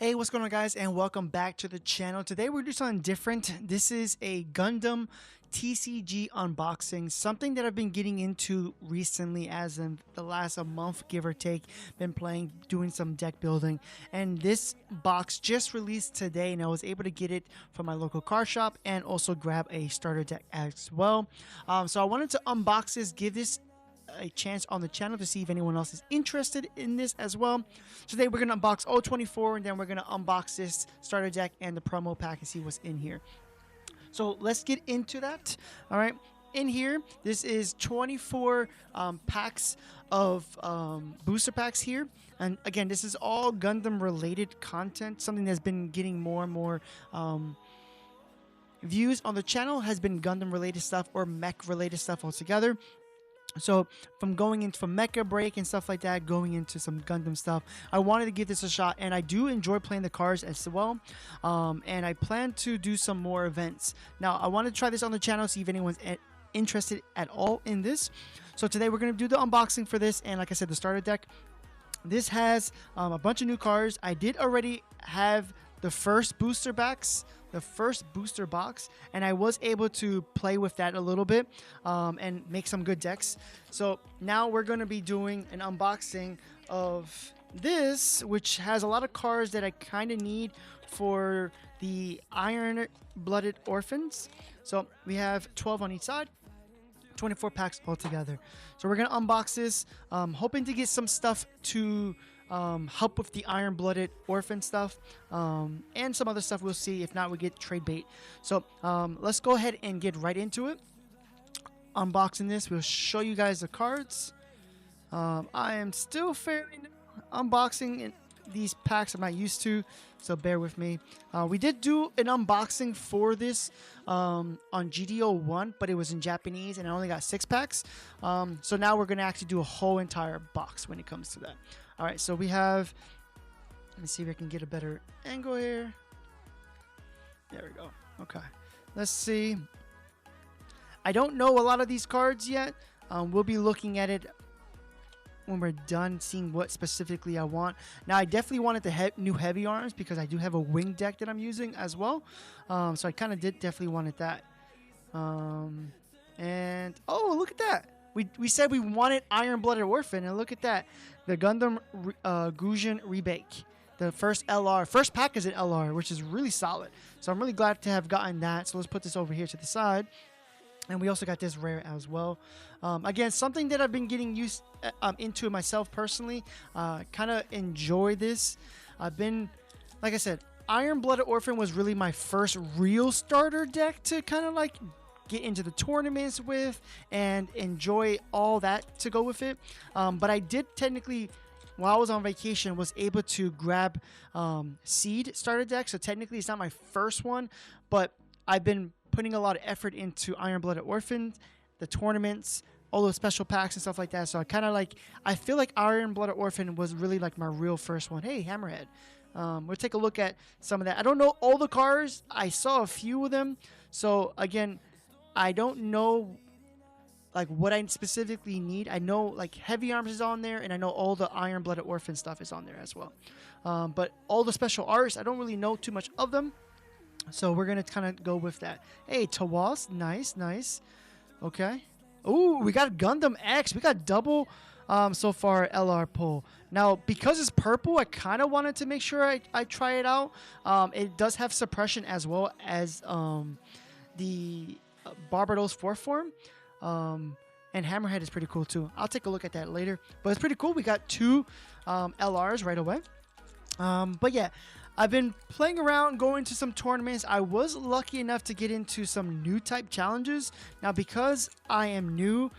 Hey, what's going on, guys, and welcome back to the channel. Today we're doing something different. This is a Gundam TCG unboxing, something that I've been getting into recently, as in the last a month, give or take. Been playing, doing some deck building, and this box just released today, and I was able to get it from my local card shop and also grab a starter deck as well. So I wanted to unbox this, give this a chance on the channel to see if anyone else is interested in this as well. Today we're going to unbox 024, and then we're going to unbox this starter deck and the promo pack and see what's in here. So let's get into that. All right, in here, this is 24 packs of booster packs here, and again, this is all Gundam related content. Something that's been getting more and more views on the channel has been Gundam related stuff or mech related stuff altogether. So from going into Mecha Break and stuff like that, going into some Gundam stuff, I wanted to give this a shot, and I do enjoy playing the cards as well. And I plan to do some more events. Now, I want to try this on the channel, see if anyone's interested at all in this. So today we're going to do the unboxing for this, and like I said, the starter deck. This has a bunch of new cards. I did already have the first booster box, and I was able to play with that a little bit and make some good decks. So now we're going to be doing an unboxing of this, which has a lot of cards that I kind of need for the Iron-Blooded Orphans. So we have 12 on each side, 24 packs altogether. So we're going to unbox this, hoping to get some stuff to help with the Iron-Blooded Orphan stuff, and some other stuff. We'll see. If not, we get trade bait. So let's go ahead and get right into it. Unboxing this, we'll show you guys the cards. I am still fairly new unboxing these packs. I'm not used to, so bear with me. We did do an unboxing for this on GD01, but it was in Japanese, and I only got 6 packs. So now we're going to actually do a whole entire box when it comes to that. All right, so we have, let me see if I can get a better angle here. There we go. Okay, let's see. I don't know a lot of these cards yet. We'll be looking at it when we're done, seeing what specifically I want. Now, I definitely wanted the new heavy arms because I do have a wing deck that I'm using as well. So I kind of definitely wanted that. And oh, look at that. We said we wanted Iron-Blooded Orphan, and look at that. The Gundam Gusion Rebake. The first LR. First pack is an LR, which is really solid. So I'm really glad to have gotten that. So let's put this over here to the side. And we also got this rare as well. Again, something that I've been getting used into myself personally. Kind of enjoy this. I've been, like I said, Iron-Blooded Orphan was really my first real starter deck to kind of like get into the tournaments with and enjoy all that to go with it. But I did technically, while I was on vacation, was able to grab Seed starter deck. So technically it's not my first one, but I've been putting a lot of effort into Iron-Blooded Orphan, the tournaments, all those special packs and stuff like that. So I kind of like, I feel like Iron-Blooded Orphan was really like my real first one. Hey, Hammerhead. We'll take a look at some of that. I don't know all the cards. I saw a few of them. So again, I don't know like what I specifically need. I know like Heavy Arms is on there, and I know all the Iron-Blooded Orphan stuff is on there as well. But all the special arts, I don't really know too much of them. So we're going to kind of go with that. Hey, Tawas. Nice, nice. Okay. Ooh, we got Gundam X. We got double so far LR pull. Now, because it's purple, I kind of wanted to make sure I try it out. It does have suppression as well as the Barbados 4th form. And Hammerhead is pretty cool too. I'll take a look at that later. But it's pretty cool. We got 2 LRs right away. But yeah, I've been playing around, going to some tournaments. I was lucky enough to get into some new type challenges. Now, because I am new,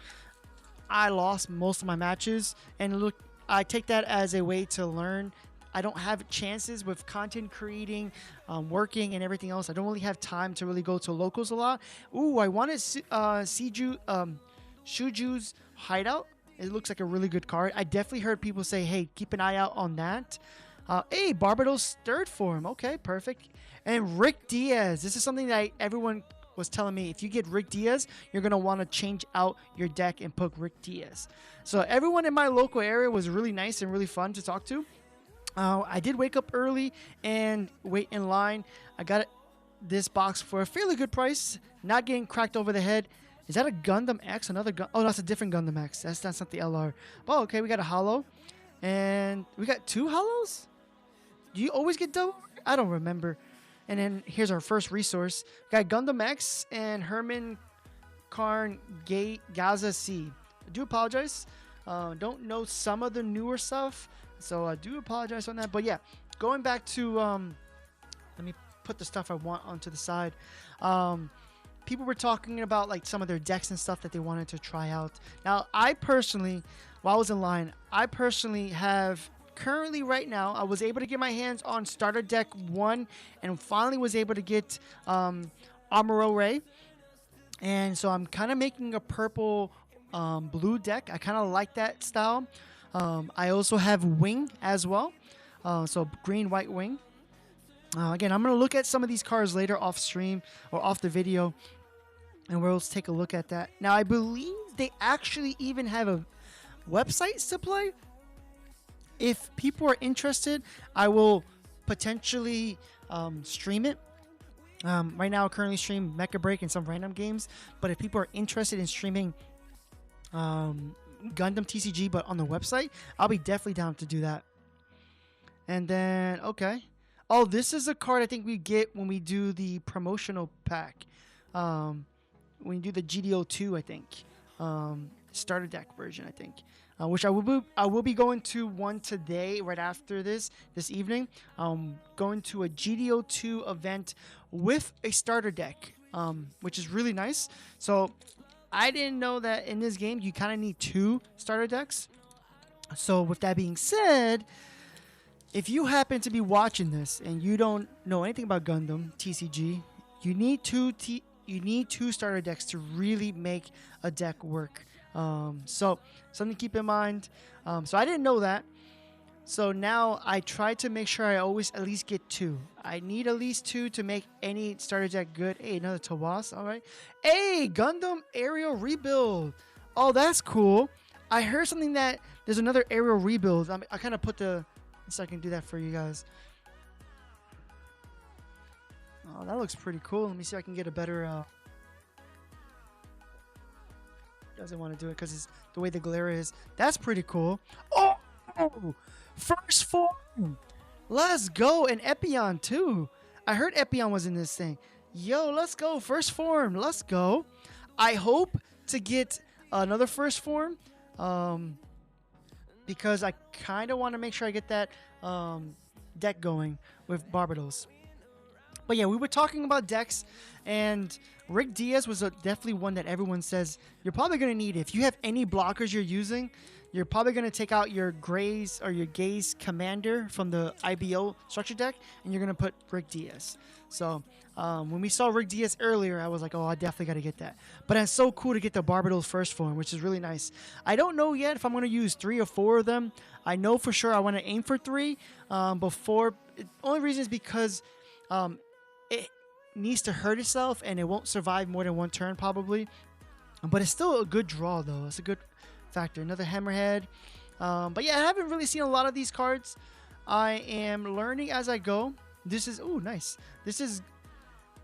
I lost most of my matches. And look, I take that as a way to learn. I don't have chances with content creating, working, and everything else. I don't really have time to really go to locals a lot. Ooh, I wanted Shuju's Hideout. It looks like a really good card. I definitely heard people say, hey, keep an eye out on that. Hey, Barbados 3rd form. Okay, perfect. And Rick Diaz. This is something that everyone was telling me. If you get Rick Diaz, you're going to want to change out your deck and put Rick Diaz. So everyone in my local area was really nice and really fun to talk to. I did wake up early and wait in line. I got this box for a fairly good price, not getting cracked over the head. Is that a Gundam X? Another gun? Oh, that's a different Gundam X. That's not the LR. Oh, okay. We got a hollow, and we got two hollows. Do you always get double? I don't remember. And then here's our first resource. Got Gundam X and Herman Karn Gaza C. I do apologize. Don't know some of the newer stuff, so I do apologize on that. But yeah, going back to let me put the stuff I want onto the side. People were talking about like some of their decks and stuff that they wanted to try out. Now, I personally, while I was in line, I personally have currently right now, I was able to get my hands on Starter Deck 1 and finally was able to get Amuro Ray. And so I'm kind of making a purple blue deck. I kind of like that style. I also have Wing as well. So green, white Wing. Again, I'm going to look at some of these cards later off stream or off the video. And we'll take a look at that. Now, I believe they actually even have a website to play. If people are interested, I will potentially stream it. Right now, I currently stream Mecha Break and some random games. But if people are interested in streaming Gundam TCG, but on the website, I'll be definitely down to do that. And then, okay. Oh, this is a card I think we get when we do the promotional pack. When we do the GD02, I think. Starter deck version, I think. Which I will be going to one today, right after this evening. Going to a GD02 event with a starter deck, which is really nice. So I didn't know that in this game you kind of need 2 starter decks. So with that being said, if you happen to be watching this and you don't know anything about Gundam TCG, you need two starter decks to really make a deck work. So something to keep in mind. So I didn't know that. So now I try to make sure I always at least get 2. I need at least 2 to make any starter deck good. Hey, another Tawas. All right. Hey, Gundam aerial rebuild. Oh, that's cool. I heard something that there's another aerial rebuild. I kind of put the, so I can do that for you guys. Oh, that looks pretty cool. Let me see if I can get a better. Doesn't want to do it because it's the way the glare is. That's pretty cool. Oh, first form. Let's go. And Epion too. I heard Epion was in this thing. Yo, let's go. First form. Let's go. I hope to get another first form. Because I kind of want to make sure I get that deck going with Barbados. But yeah, we were talking about decks, and Rick Diaz was definitely one that everyone says you're probably going to need. If you have any blockers you're using, you're probably going to take out your Grays or your Gaze Commander from the IBO structure deck, and you're going to put Rick Diaz. So when we saw Rick Diaz earlier, I was like, oh, I definitely got to get that. But it's so cool to get the Barbados first form, which is really nice. I don't know yet if I'm going to use 3 or 4 of them. I know for sure I want to aim for 3 before. The only reason is because it needs to hurt itself and it won't survive more than 1 turn probably. But it's still a good draw though. It's a good factor. Another Hammerhead. But yeah, I haven't really seen a lot of these cards. I am learning as I go. This is, ooh, nice. This is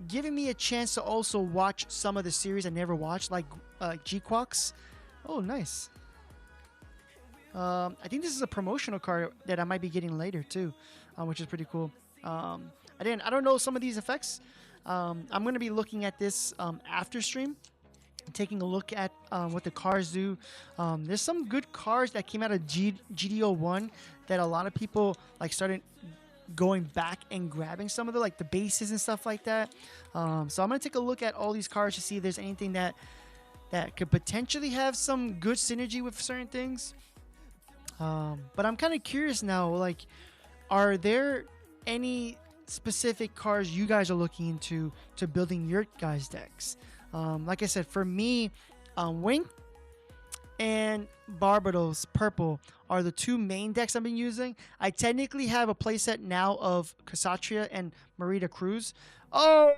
giving me a chance to also watch some of the series I never watched, like G-Quox. Oh, nice. I think this is a promotional card that I might be getting later too, which is pretty cool. I don't know some of these effects. I'm going to be looking at this after stream, taking a look at what the cars do. There's some good cars that came out of GD01 that a lot of people like started going back and grabbing some of the like the bases and stuff like that. So I'm going to take a look at all these cars to see if there's anything that could potentially have some good synergy with certain things. But I'm kind of curious now, like, are there any specific cars you guys are looking into to building your guys' decks? Like I said, for me, Wing and Barbados Purple are the 2 main decks I've been using. I technically have a playset now of Kshatriya and Marita Cruz. Oh,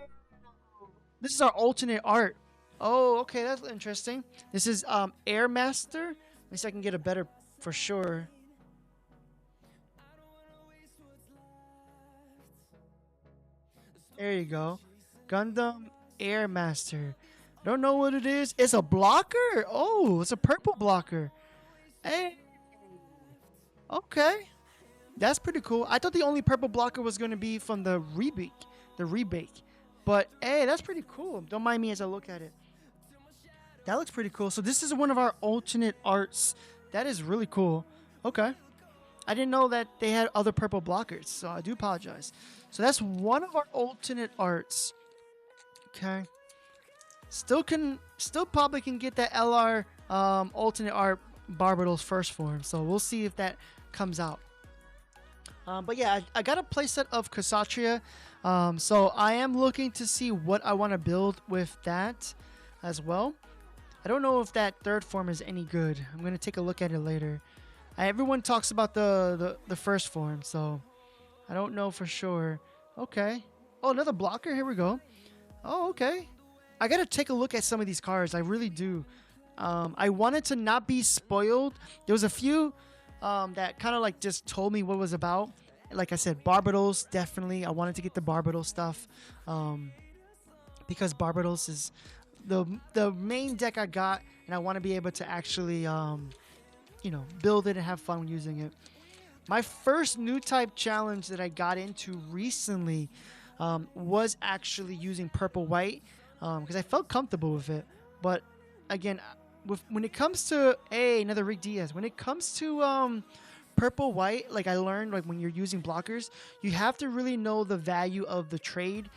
this is our alternate art. Oh, okay, that's interesting. This is Air Master. At least I can get a better for sure. There you go. Gundam Air Master. Don't know what it is. It's a blocker. Oh, it's a purple blocker. Hey, okay. That's pretty cool. I thought the only purple blocker was going to be from the rebake. But hey, that's pretty cool. Don't mind me as I look at it. That looks pretty cool. So this is one of our alternate arts. That is really cool. Okay. I didn't know that they had other purple blockers, so I do apologize. So that's one of our alternate arts. Okay. Still probably can get that LR alternate art Barbados first form. So we'll see if that comes out. But yeah, I got a playset of Kshatriya. So I am looking to see what I want to build with that as well. I don't know if that third form is any good. I'm going to take a look at it later. Everyone talks about the first form, so I don't know for sure. Okay. Oh, another blocker. Here we go. Oh, okay. I got to take a look at some of these cards. I really do. I wanted to not be spoiled. There was a few that kind of like just told me what it was about. Like I said, Barbados, definitely. I wanted to get the Barbados stuff because Barbados is the main deck I got, and I want to be able to actually build it and have fun using it. My first new type challenge that I got into recently was actually using purple white because I felt comfortable with it. But again, when it comes to another Rick Diaz, when it comes to purple white, like I learned, like when you're using blockers, you have to really know the value of the trade.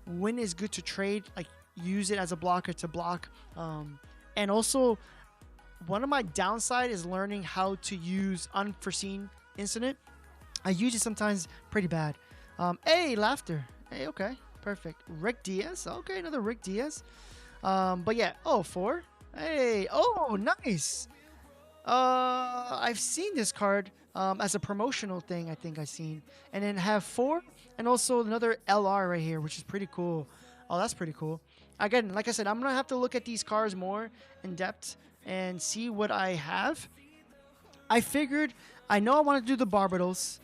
When is good to trade, like use it as a blocker to block, and also one of my downside is learning how to use unforeseen incident. I use it sometimes pretty bad. Hey, laughter. Hey, okay, perfect. Rick Diaz. Okay, another Rick Diaz. But yeah. Oh, 4. Hey. Oh, nice. I've seen this card as a promotional thing. I think I've seen, and then have 4, and also another LR right here, which is pretty cool. Oh, that's pretty cool. Again, like I said, I'm gonna have to look at these cards more in depth and see what I have. I figured, I know I want to do the Barbados.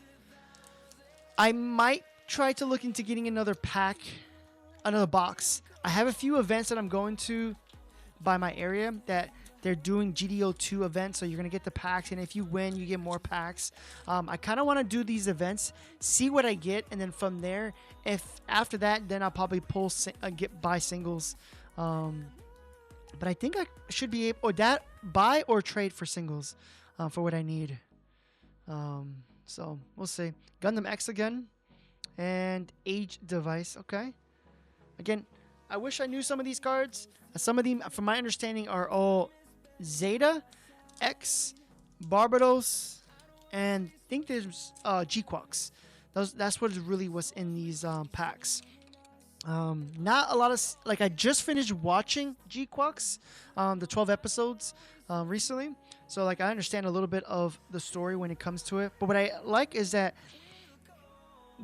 I might try to look into getting another pack, another box. I have a few events that I'm going to by my area that they're doing GD02 events, so you're going to get the packs, and if you win, you get more packs. I kind of want to do these events, see what I get, and then from there, if after that, then I'll probably buy singles. But I think I should be able, or that buy or trade for singles for what I need. So we'll see. Gundam X again, and Age Device. Okay. Again, I wish I knew some of these cards. Some of them, from my understanding, are all Zeta, X, Barbados, and I think there's G-Quox. That's what really was in these packs. Not a lot of, like, I just finished watching G-Quox, the 12 episodes recently. So, like, I understand a little bit of the story when it comes to it. But what I like is that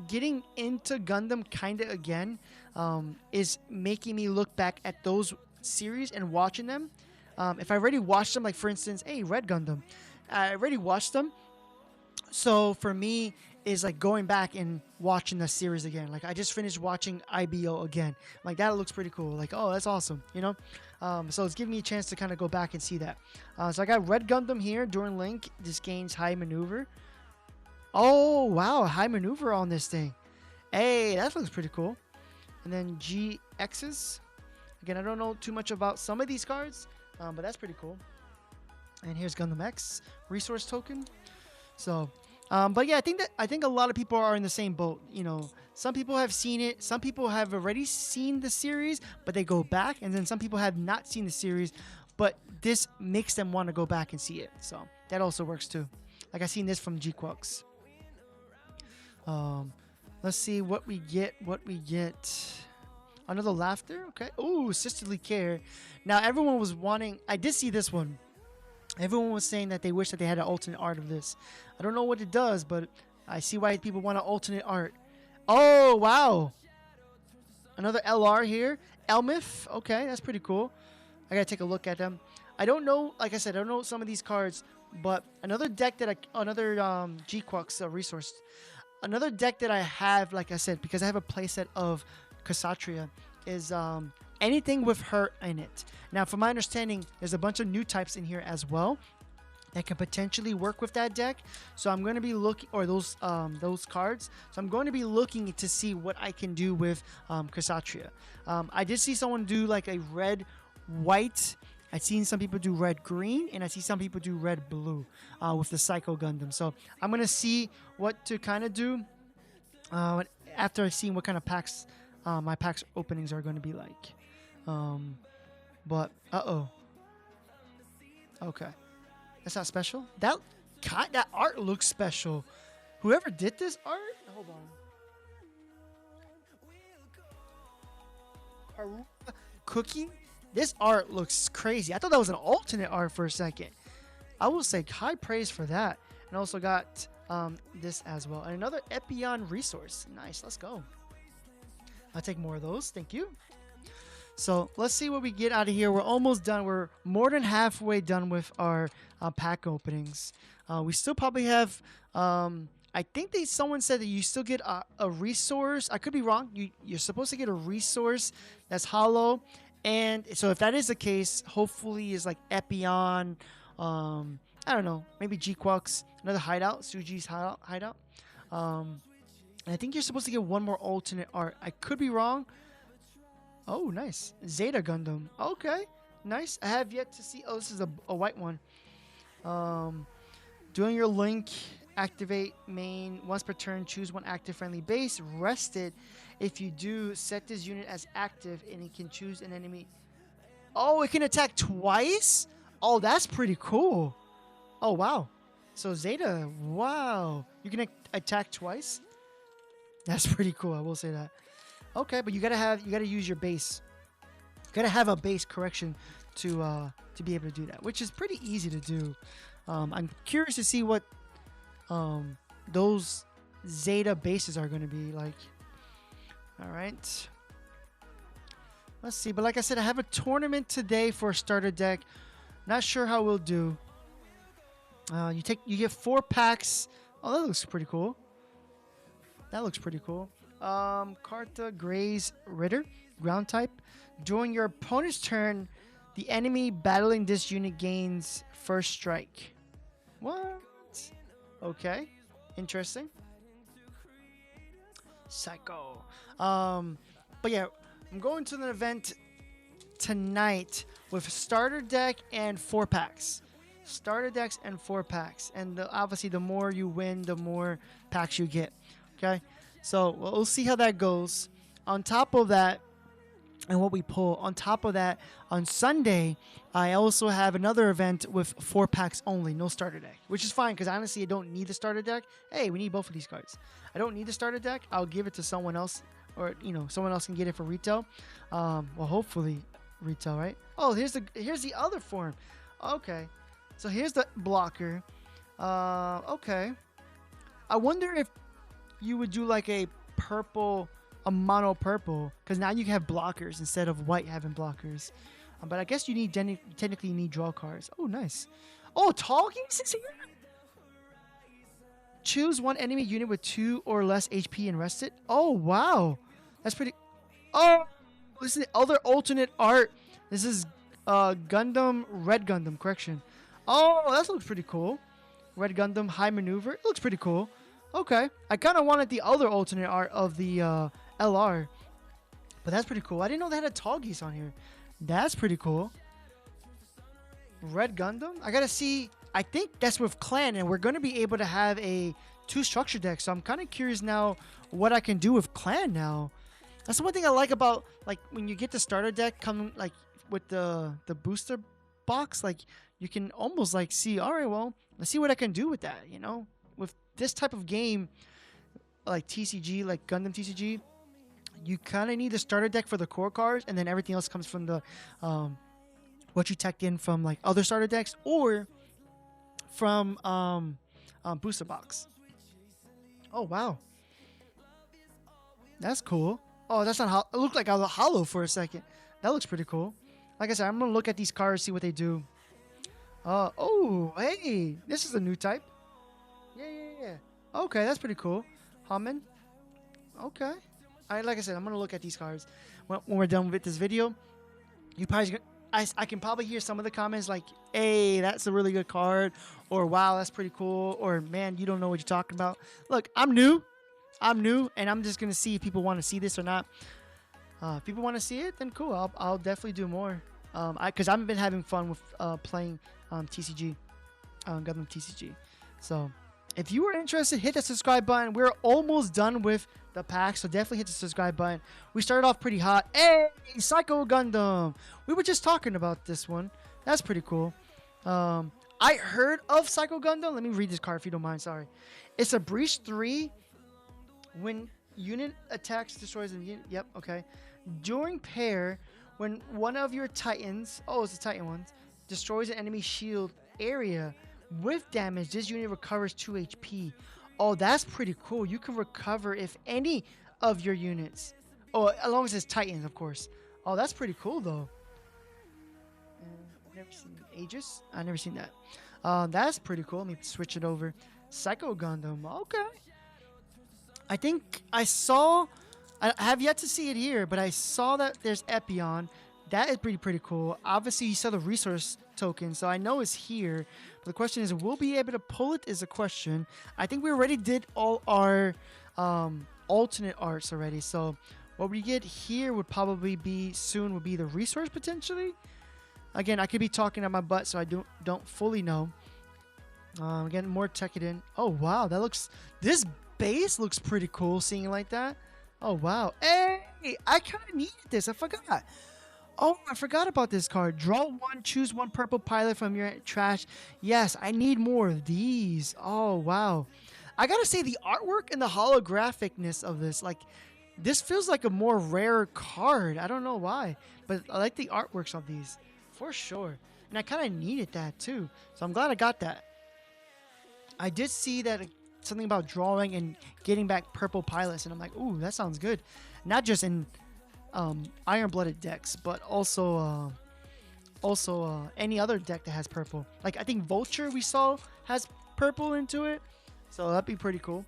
getting into Gundam kind of again is making me look back at those series and watching them. If I already watched them, like, for instance, hey, Red Gundam, I already watched them. So for me, is like going back and watching the series again. Like, I just finished watching IBO again. Like, that looks pretty cool. Like, oh, that's awesome, you know? So it's giving me a chance to kind of go back and see that. So I got Red Gundam here. During Link, this gains high maneuver. Oh, wow, high maneuver on this thing. Hey, that looks pretty cool. And then GXs. Again, I don't know too much about some of these cards, but that's pretty cool. And here's Gundam X resource token. So, but yeah, I think a lot of people are in the same boat. You know, some people have seen it. Some people have already seen the series, but they go back. And then some people have not seen the series, but this makes them want to go back and see it. So that also works too. Like, I seen this from G-Quox. Let's see what we get. Another laughter. Okay. Ooh, sisterly care. Now, everyone was wanting. I did see this one. Everyone was saying that they wish that they had an alternate art of this. I don't know what it does, but I see why people want an alternate art. Oh, wow. Another LR here. Elmif. Okay, that's pretty cool. I gotta take a look at them. I don't know. Like I said, I don't know some of these cards, but another deck that another G-Quox resource. Another deck that I have, like I said, because I have a playset of Kshatriya is anything with her in it. Now, from my understanding, there's a bunch of new types in here as well that can potentially work with that deck. So I'm going to be looking, or those cards. So I'm going to be looking to see what I can do with Kshatriya. I did see someone do like a red white. I've seen some people do red green, and I see some people do red blue with the Psycho Gundam. So I'm going to see what to kind of do after I've seen what kind of packs my packs openings are going to be like. But okay. That's not special? That art looks special. Whoever did this art? Hold on. Cookie? This art looks crazy. I thought that was an alternate art for a second. I will say high praise for that. And also got this as well. And another Epion resource. Nice. Let's go. I'll take more of those. Thank you. So let's see what we get out of here. We're almost done. We're more than halfway done with our pack openings. We still probably have, I think someone said that you still get a resource. I could be wrong. You're supposed to get a resource that's hollow. And so if that is the case, hopefully is like Epion, I don't know, maybe G-Quux, another hideout, Suji's hideout. And I think you're supposed to get one more alternate art. I could be wrong. Oh, nice. Zeta Gundam. Okay. Nice. I have yet to see. Oh, this is a white one. Doing your link, activate main. Once per turn, choose one active friendly base. Rested. If you do, set this unit as active, and it can choose an enemy. Oh, it can attack twice? Oh, that's pretty cool. Oh, wow. So Zeta, wow. You can attack twice? That's pretty cool. I will say that. Okay, but you gotta use your base. You gotta have a base correction to be able to do that, which is pretty easy to do. I'm curious to see what those Zeta bases are going to be like. All right, let's see. But like I said, I have a tournament today for a starter deck. Not sure how we'll do. You get 4 packs. Oh, that looks pretty cool. That looks pretty cool. Carta Graze Ritter, ground type. During your opponent's turn, the enemy battling this unit gains first strike. What? Okay. Interesting. Psycho. But yeah, I'm going to an event tonight with starter deck and 4 packs. Starter decks and 4 packs. And obviously, the more you win, the more packs you get. Okay? So we'll see how that goes. On top of that, and what we pull, on top of that, on Sunday, I also have another event with 4 packs only, no starter deck, which is fine because honestly, I don't need the starter deck. Hey, we need both of these cards. I don't need the starter deck. I'll give it to someone else, or someone else can get it for retail. Well, hopefully retail, right? Oh, here's the other form. Okay, so here's the blocker. Okay, I wonder if you would do like a mono purple, because now you have blockers instead of white having blockers. But I guess you technically need draw cards. Oh, nice. Oh, talking 6 here. Choose one enemy unit with 2 or less HP and rest it. Oh, wow. That's pretty. Oh, this is the other alternate art. This is Gundam, Red Gundam, correction. Oh, that looks pretty cool. Red Gundam, high maneuver. It looks pretty cool. Okay, I kind of wanted the other alternate art of the LR, but that's pretty cool. I didn't know they had a Tallgeese on here. That's pretty cool. Red Gundam. I gotta see. I think that's with Clan, and we're gonna be able to have a 2 structure deck. So I'm kind of curious now what I can do with Clan now. That's the one thing I like about like when you get the starter deck come like with the booster box. Like you can almost like see. All right, well, let's see what I can do with that. With this type of game, like TCG, like Gundam TCG, you kind of need the starter deck for the core cards, and then everything else comes from the what you teched in from like other starter decks or from booster box. Oh wow, that's cool. Oh, that's not. It looked like I was hollow for a second. That looks pretty cool. Like I said, I'm gonna look at these cards, see what they do. Oh, hey, this is a new type. Yeah. Okay, that's pretty cool. Hamen. Okay. like I said, I'm gonna look at these cards when we're done with this video. You probably, I can probably hear some of the comments like, "Hey, that's a really good card," or "Wow, that's pretty cool," or "Man, you don't know what you're talking about." Look, I'm new, and I'm just gonna see if people want to see this or not. If people want to see it, then cool. I'll definitely do more. Because I've been having fun with playing TCG, Gundam TCG. So if you were interested, hit the subscribe button. We're almost done with the pack, so definitely hit the subscribe button. We started off pretty hot. Hey, Psycho Gundam. We were just talking about this one. That's pretty cool. I heard of Psycho Gundam. Let me read this card if you don't mind. Sorry. It's a Breach 3. When unit attacks, destroys the unit. Yep, okay. During pair, when one of your Titans, oh, it's the Titan ones, destroys an enemy shield area with damage, this unit recovers 2 HP. Oh, that's pretty cool. You can recover if any of your units. Oh, as long as it's Titans, of course. Oh, that's pretty cool, though. I've never seen Aegis. I've never seen that. That's pretty cool. Let me switch it over. Psycho Gundam. Okay. I think I saw... I have yet to see it here, but I saw that there's Epion. That is pretty cool. Obviously, you saw the resource token, so I know it's here. But the question is, will we be able to pull it is a question. I think we already did all our alternate arts already. So what we get here would probably be soon would be the resource potentially. Again, I could be talking out my butt, so I don't fully know. Again, more Tekiden. Oh, wow. That looks... This base looks pretty cool seeing it like that. Oh, wow. Hey, I kind of needed this. I forgot. Oh, I forgot about this card. Draw one, choose one purple pilot from your trash. Yes, I need more of these. Oh, wow. I got to say, the artwork and the holographicness of this, like, this feels like a more rare card. I don't know why, but I like the artworks of these for sure. And I kind of needed that too. So I'm glad I got that. I did see that something about drawing and getting back purple pilots, and I'm like, ooh, that sounds good. Not just in iron-blooded decks, but also any other deck that has purple. Like I think Vulture we saw has purple into it, so that'd be pretty cool.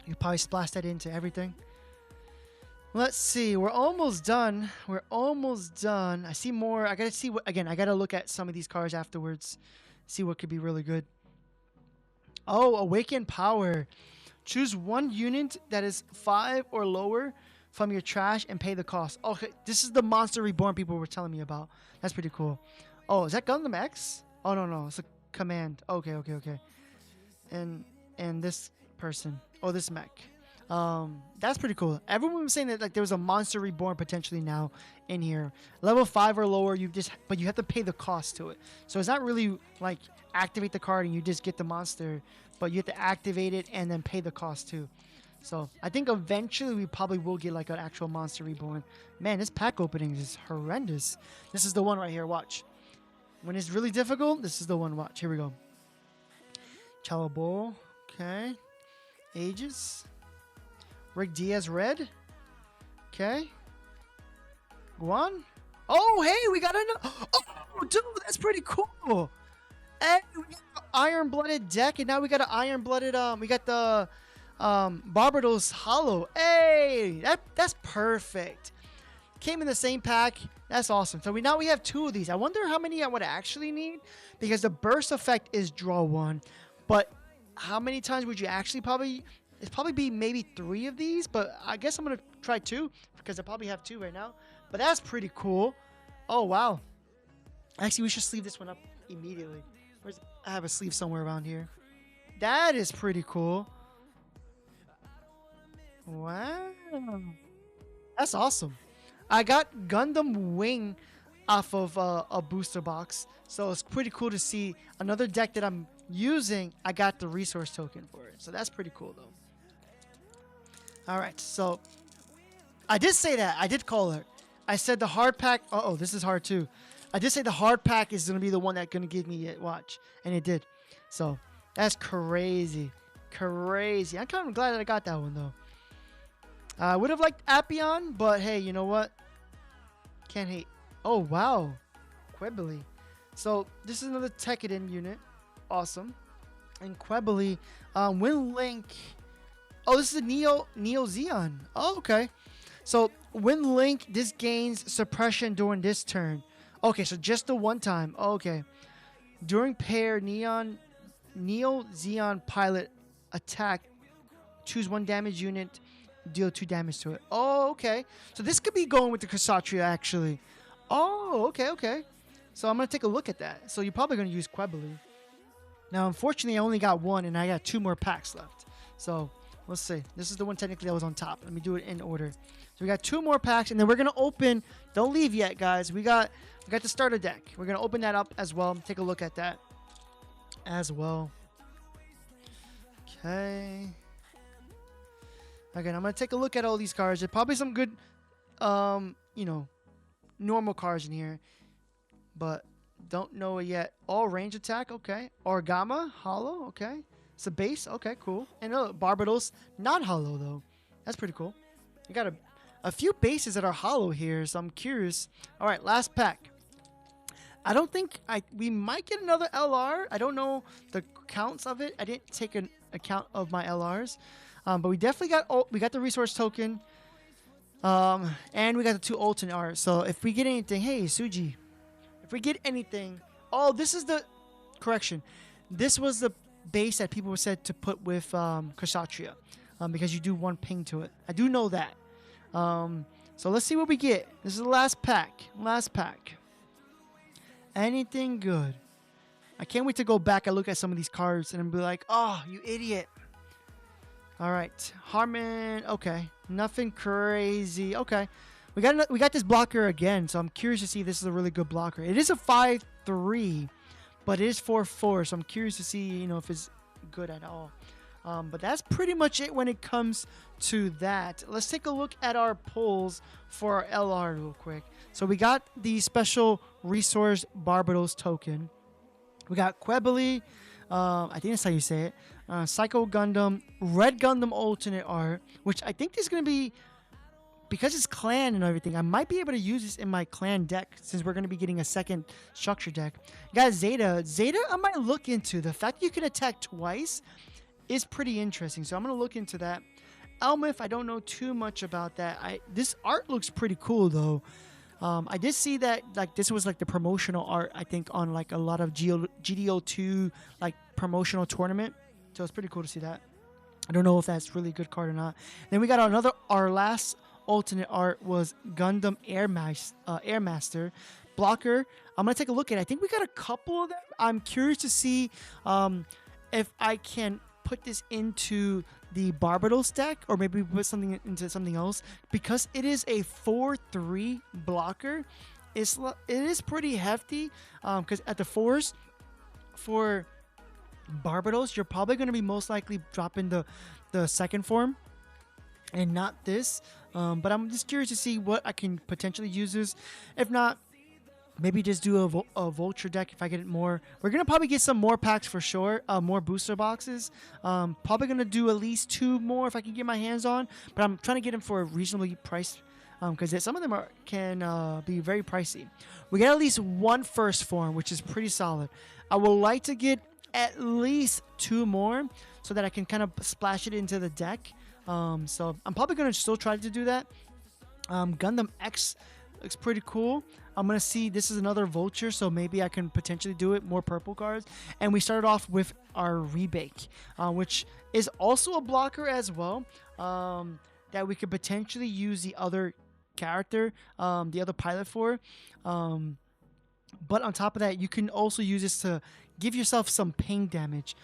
You probably splash that into everything. Let's see, we're almost done. We're almost done. I see more. I gotta see what again. I gotta look at some of these cards afterwards, see what could be really good. Oh, Awaken Power. Choose one unit that is 5 or lower from your trash and pay the cost. Okay, this is the Monster Reborn people were telling me about. That's pretty cool. Oh, is that Gundam X? Oh, no. It's a command. Okay. And this person. Oh, this mech. That's pretty cool. Everyone was saying that like there was a Monster Reborn potentially now in here. Level 5 or lower, but you have to pay the cost to it. So it's not really like activate the card and you just get the monster, but you have to activate it and then pay the cost too. So I think eventually we probably will get like an actual Monster Reborn. Man, this pack opening is horrendous. This is the one right here. Watch. When it's really difficult, this is the one. Watch. Here we go. Chalabol. Okay. Aegis. Rick Diaz red. Okay. Guan. Oh, hey, we got another. Oh, dude, that's pretty cool. And we got an iron-blooded deck, and now we got an iron-blooded. We got the Barbados Hollow. Hey, that's perfect. Came in the same pack. That's awesome. So now we have 2 of these. I wonder how many I would actually need, because the burst effect is draw 1, but how many times would you actually probably? It'd probably be maybe 3 of these, but I guess I'm going to try 2 because I probably have 2 right now. But that's pretty cool. Oh, wow. Actually, we should sleeve this one up immediately. I have a sleeve somewhere around here. That is pretty cool. Wow. That's awesome. I got Gundam Wing off of a booster box. So it's pretty cool to see another deck that I'm using. I got the resource token for it. So that's pretty cool, though. All right, so I did say that. I did call her. I said the hard pack. Uh-oh, this is hard too. I did say the hard pack is going to be the one that's going to give me it. Watch. And it did. So that's crazy. Crazy. I'm kind of glad that I got that one, though. I would have liked Apion, but hey, you know what? Can't hate. Oh, wow. Quebly. So this is another Tekiden unit. Awesome. And Quebly, when Link Oh, this is a Neo Xeon. Oh, okay. So when Link, this gains suppression during this turn. Okay, so just the one time. Okay. During pair Neo Xeon pilot attack, choose one damage unit, deal 2 damage to it. Oh, okay. So this could be going with the Kshatriya actually. Oh, okay. So I'm gonna take a look at that. So you're probably gonna use Quebly. Now, unfortunately, I only got one, and I got 2 more packs left. So let's see. This is the one technically that was on top. Let me do it in order. So we got 2 more packs, and then we're gonna open. Don't leave yet, guys. We got the starter deck. We're gonna open that up as well. Take a look at that as well. Okay. Again, I'm gonna take a look at all these cards. There's probably some good, normal cards in here, but don't know it yet. All range attack, okay. Orgama, hollow, okay. It's a base, okay, cool. And Barbados, not hollow though. That's pretty cool. You got a few bases that are hollow here, so I'm curious. All right, last pack. I don't think we might get another LR. I don't know the counts of it. I didn't take an account of my LRs, but we definitely got the resource token, and we got the 2 alternate art. So if we get anything, hey Suji, if we get anything, oh, this is the correction. This was the base that people were said to put with Kshatriya, because you do 1 ping to it. I do know that. So let's see what we get. This is the last pack. Last pack. Anything good? I can't wait to go back and look at some of these cards and be like, oh, you idiot. All right, Harmon. Okay, nothing crazy. Okay, we got this blocker again, so I'm curious to see if this is a really good blocker. It is a 5/3, but it is 4/4, so I'm curious to see if it's good at all. But that's pretty much it when it comes to that. Let's take a look at our pulls for our LR real quick. So we got the special resource Barbados token. We got Quebly, I think that's how you say it. Psycho Gundam, Red Gundam alternate art, which I think is going to be, because it's clan and everything, I might be able to use this in my clan deck since we're going to be getting a second structure deck. Guys, Zeta, I might look into. The fact that you can attack twice is pretty interesting, so I'm going to look into that. Elmif, I don't know too much about that. This art looks pretty cool though. I did see that this was the promotional art, I think, on a lot of GD02 promotional tournament. So it's pretty cool to see that. I don't know if that's really a good card or not. Then we got our last alternate art was Gundam Airmaster blocker. I'm gonna take a look at it. I think we got a couple of them. I'm curious to see if I can put this into the Barbados deck, or maybe put something into something else, because it is a 4/3 blocker. It is pretty hefty, because at the 4s for Barbados, you're probably going to be most likely dropping the second form and not this. But I'm just curious to see what I can potentially use this. If not, maybe just do a vulture deck if I get it more. We're going to probably get some more packs for sure. More booster boxes. Probably going to do at least 2 more if I can get my hands on. But I'm trying to get them for a reasonably priced, because some of them can be very pricey. We got at least 1 first form, which is pretty solid. I would like to get at least 2 more so that I can kind of splash it into the deck. So I'm probably going to still try to do that. Gundam X looks pretty cool. I'm going to see, this is another vulture, so maybe I can potentially do it, more purple cards. And we started off with our Rebake, which is also a blocker as well, that we could potentially use the other character, the other pilot for. But on top of that, you can also use this to give yourself some ping damage,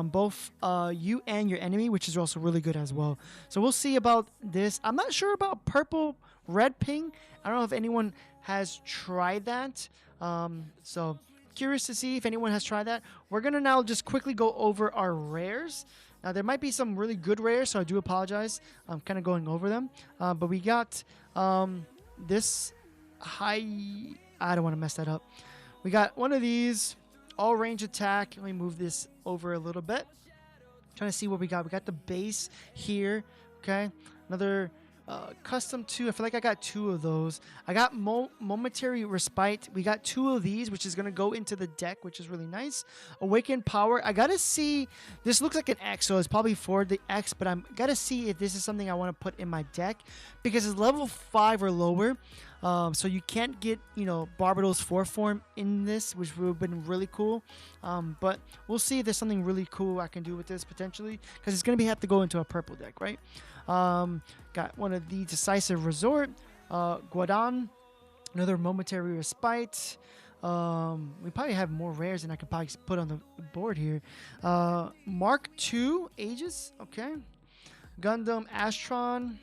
both you and your enemy, which is also really good as well. So we'll see about this. I'm not sure about purple red ping. I don't know if anyone has tried that. So curious to see if anyone has tried that. We're gonna now just quickly go over our rares. Now there might be some really good rares, so I do apologize. I'm kind of going over them. But we got this high. I don't want to mess that up. We got one of these, all range attack. Let me move this over a little bit. Trying to see what we got. We got the base here. Okay. Another Custom 2. I feel like I got 2 of those. I got Momentary Respite. We got 2 of these, which is going to go into the deck, which is really nice. Awakened Power. I got to see. This looks like an X, so it's probably for the X, but I'm got to see if this is something I want to put in my deck because it's level 5 or lower. So you can't get, Barbados 4 form in this, which would have been really cool. But we'll see if there's something really cool I can do with this potentially because it's going to have to go into a purple deck, right? Got one of the Decisive Resort, Guadam, another Momentary Respite. We probably have more rares than I could probably put on the board here. Mark II Aegis, okay. Gundam Astron,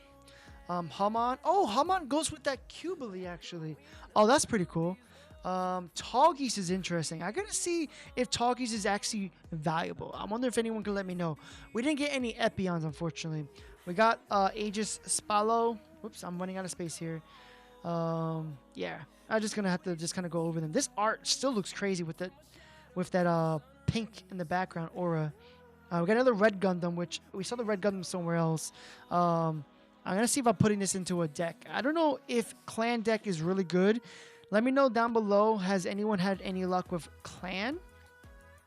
Haman. Oh, Haman goes with that Cubily actually. Oh, that's pretty cool. Tallgeese is interesting. I gotta see if Tallgeese is actually valuable. I wonder if anyone can let me know. We didn't get any Epions, unfortunately. We got Aegis Spallo. Whoops, I'm running out of space here. Yeah, I'm just gonna have to just kind of go over them. This art still looks crazy with that pink in the background aura. We got another red Gundam, which we saw the red Gundam somewhere else. I'm gonna see if I'm putting this into a deck. I don't know if clan deck is really good. Let me know down below. Has anyone had any luck with clan?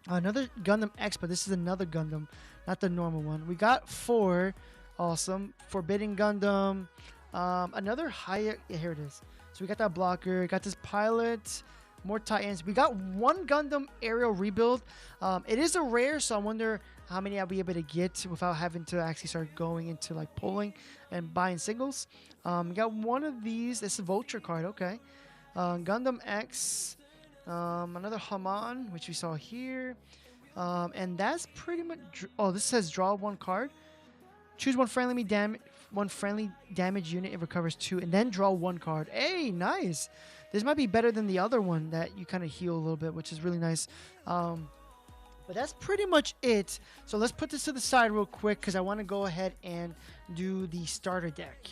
Another Gundam X, but this is another Gundam, not the normal one. We got 4. Awesome. Forbidden Gundam. Another higher. Yeah, here it is. So we got that blocker. Got this pilot. More Titans. We got 1 Gundam aerial rebuild. It is a rare, so I wonder how many I'll be able to get without having to actually start going into like pulling and buying singles. We got one of these. This is a Vulture card. Okay. Gundam X. Another Haman, which we saw here. And that's pretty much. Oh, this says draw 1 card. Choose one friendly damage unit. It recovers 2, and then draw 1 card. Hey, nice. This might be better than the other one that you kind of heal a little bit, which is really nice. But that's pretty much it. So let's put this to the side real quick because I want to go ahead and do the starter deck.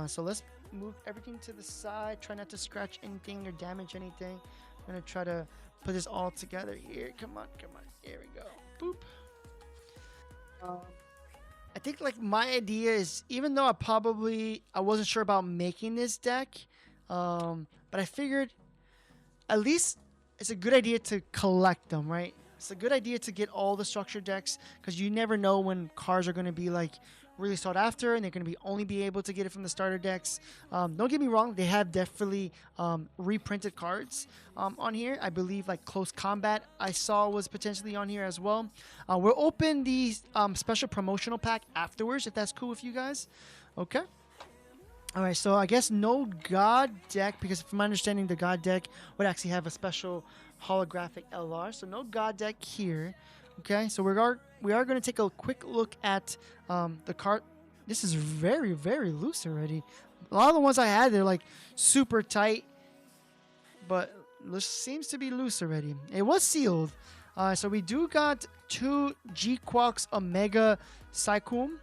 So let's move everything to the side. Try not to scratch anything or damage anything. I'm going to try to put this all together here. Come on. Here we go. Boop. I think like my idea is, even though I wasn't sure about making this deck, but I figured at least it's a good idea to collect them, right? It's a good idea to get all the structure decks because you never know when cards are going to be like really sought after and they're going to only be able to get it from the starter decks. Don't get me wrong, they have definitely reprinted cards on here. I believe like Close Combat I saw was potentially on here as well. We'll open the special promotional pack afterwards if that's cool with you guys. Okay. All right, so I guess no God deck because from my understanding the God deck would actually have a special holographic LR. So no God deck here. Okay, so we are going to take a quick look at the card. This is very, very loose already. A lot of the ones I had, they're like super tight, but this seems to be loose already. It was sealed. So we do got 2 G-Quox Omega Psychum.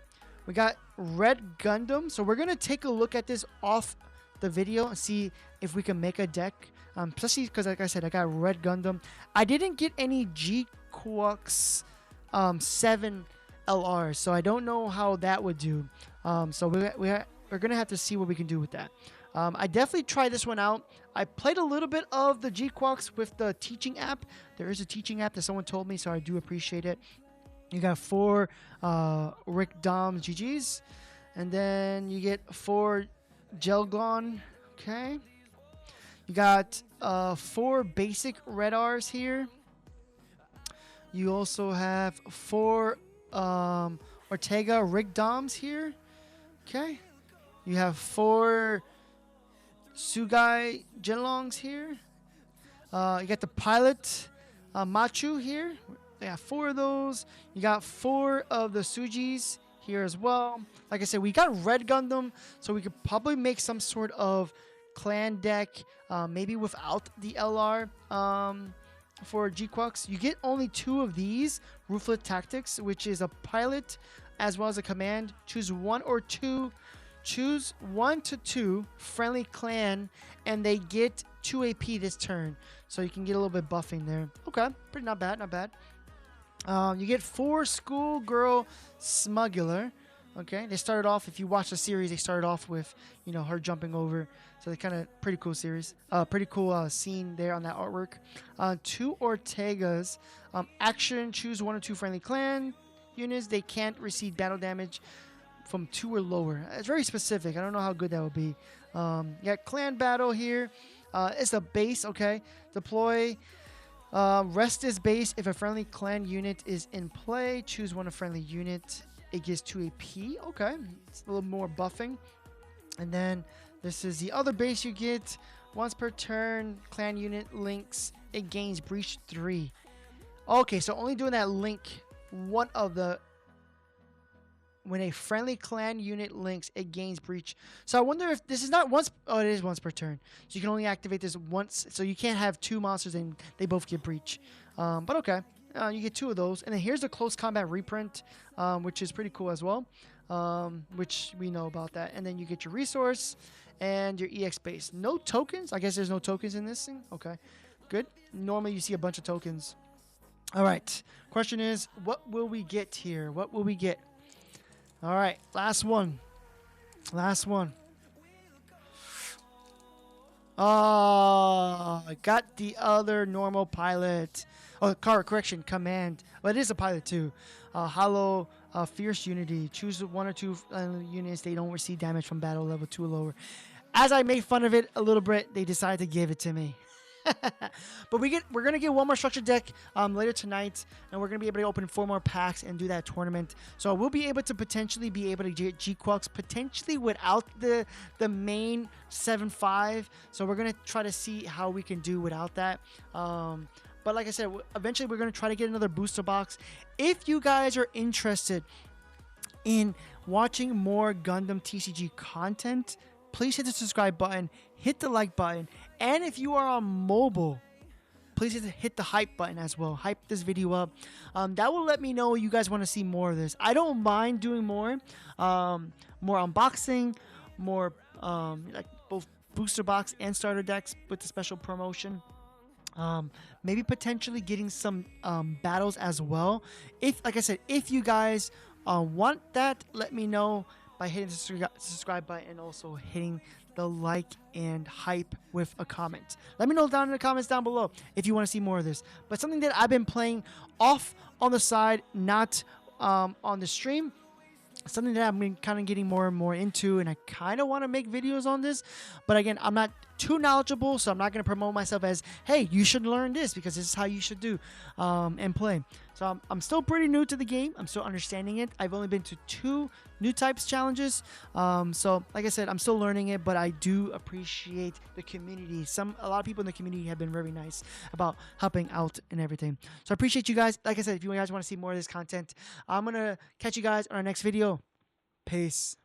We got Red Gundam. So we're going to take a look at this off the video and see if we can make a deck. Especially because, like I said, I got Red Gundam. I didn't get any G-Quox 7 LR, so I don't know how that would do. So we're going to have to see what we can do with that. I definitely tried this one out. I played a little bit of the G-Quox with the teaching app. There is a teaching app that someone told me, so I do appreciate it. You got 4 Rick Dom GGs, and then you get 4 Gelgon. Okay. You got 4 basic Red R's here. You also have 4 Ortega Rig Doms here. Okay. You have 4 Sugai Genlongs here. You got the pilot Machu here. Yeah, 4 of those. You got 4 of the Sujis here as well. Like I said, we got Red Gundam, so we could probably make some sort of clan deck, maybe without the LR for G-Quox. You get only 2 of these, Ruthless Tactics, which is a pilot as well as a command. Choose 1 or 2. Choose 1 to 2 friendly clan, and they get 2 AP this turn. So you can get a little bit buffing there. Okay, pretty not bad, not bad. You get 4 Schoolgirl Smuggler. Okay, they started off. If you watch the series, they started off with her jumping over. So they kind of pretty cool series. Pretty cool scene there on that artwork. 2 Ortegas. Action: choose 1 or 2 friendly clan units. They can't receive battle damage from 2 or lower. It's very specific. I don't know how good that would be. Clan battle here. It's a base. Okay, deploy. Rest is base if a friendly clan unit is in play. Choose 1 a friendly unit. It gives 2 AP. Okay, it's a little more buffing. And then this is the other base you get. Once per turn, clan unit links. It gains breach 3. Okay, so only doing that link one of the. When a friendly clan unit links, it gains breach. So I wonder if this is not once. Oh, it is once per turn. So you can only activate this once. So you can't have 2 monsters and they both get breach. But okay, you get 2 of those. And then here's the close combat reprint, which is pretty cool as well. Which we know about that. And then you get your resource and your EX base. No tokens. I guess there's no tokens in this thing. Okay, good. Normally you see a bunch of tokens. All right. Question is, what will we get here? What will we get? All right, last one. Oh, I got the other normal pilot. Oh, correction, command. Well, it is a pilot too. Hollow, fierce unity. Choose 1 or 2 units. They don't receive damage from battle level 2 or lower. As I made fun of it a little bit, they decided to give it to me. But we're gonna get 1 more structure deck later tonight, and we're gonna be able to open 4 more packs and do that tournament. So we'll be able to potentially get G-Quux potentially without the main 7.5. So we're gonna try to see how we can do without that. But like I said, eventually we're gonna try to get another booster box. If you guys are interested in watching more Gundam TCG content, please hit the subscribe button, hit the like button, and if you are on mobile, please hit the hype button as well. Hype this video up. That will let me know you guys want to see more of this. I don't mind doing more unboxing, more like both booster box and starter decks with the special promotion. Maybe potentially getting some battles as well. Like I said, if you guys want that, let me know by hitting the subscribe button and also hitting the like and hype with a comment. Let me know down in the comments down below if you want to see more of this. But something that I've been playing off on the side, not on the stream. Something that I've been kind of getting more and more into, and I kind of want to make videos on this. But again, I'm not too knowledgeable, so I'm not going to promote myself as, hey, you should learn this because this is how you should do and play. So I'm still pretty new to the game. I'm still understanding it. I've only been to 2 new types challenges. So like I said, I'm still learning it, but I do appreciate the community. A lot of people in the community have been very nice about helping out and everything. So I appreciate you guys. Like I said, if you guys want to see more of this content, I'm going to catch you guys on our next video. Peace.